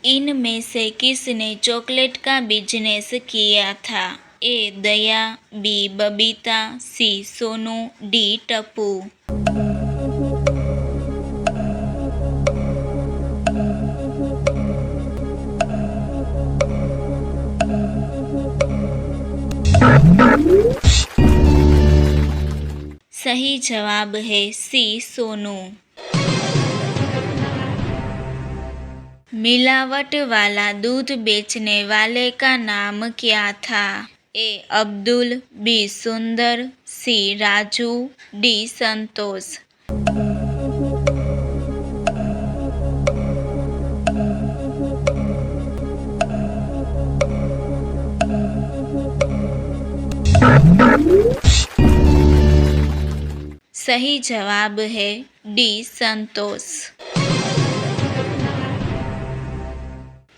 इनमें से किसने चॉकलेट का बिजनेस किया था? ए दया, बी बबीता, सी सोनू, डी टप्पू। सही जवाब है सी सोनू। मिलावट वाला दूध बेचने वाले का नाम क्या था? ए अब्दुल, बी सुंदर, सी राजू, डी संतोष। सही जवाब है डी संतोष।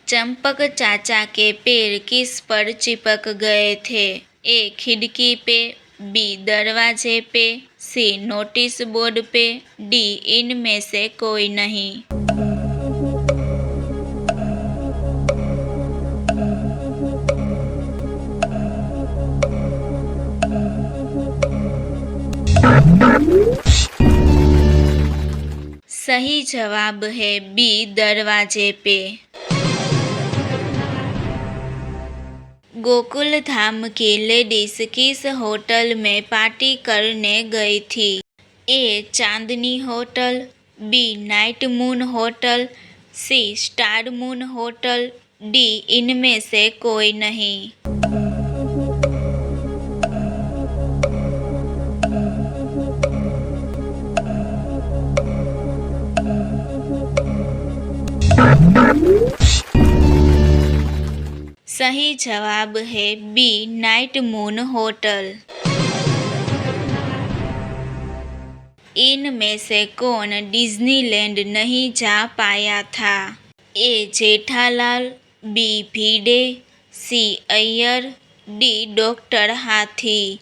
चंपक चाचा के पैर किस पर चिपक गए थे? ए खिड़की पे, बी दरवाजे पे, सी नोटिस बोर्ड पे, डी इनमें से कोई नहीं। सही जवाब है बी दरवाजे पे। गोकुल धाम की लेडीज किस होटल में पार्टी करने गई थी? A Chandni hotel, B night moon hotel, C star moon hotel, D इनमें से कोई नहीं। सही जवाब है बी नाइट मून होटल। इनमें से कौन डिज्नीलैंड नहीं जा पाया था? ए जेठालाल, बी भिड़े, सी अय्यर, डी डॉक्टर हाथी।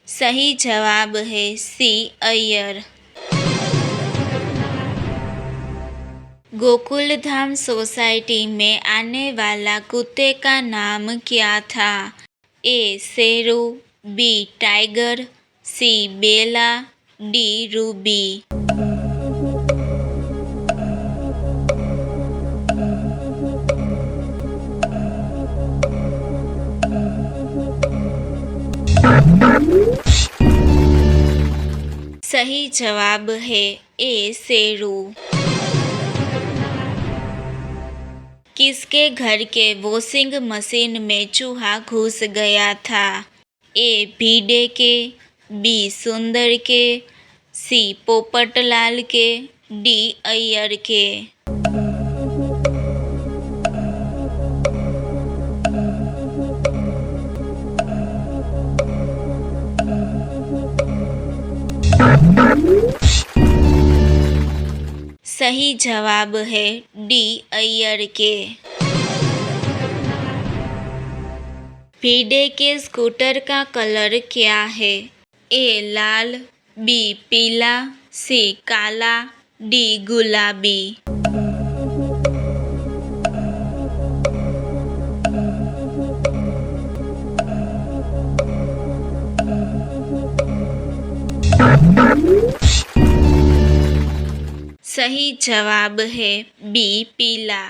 सही जवाब है सी अय्यर। गोकुल धाम सोसाइटी में आने वाला कुत्ते का नाम क्या था? ए शेरू, बी टाइगर, सी बेला, डी रूबी। सही जवाब है ए शेरू। किसके घर के वॉशिंग मशीन में चूहा घुस गया था? ए भिड़े के, बी सुंदर के, सी पोपटलाल के, डी अय्यर के। सही जवाब है डी अय्यर के। भिड़े के स्कूटर का कलर क्या है? ए लाल, बी पीला, सी काला, डी गुलाबी। सही जवाब है बी पीला।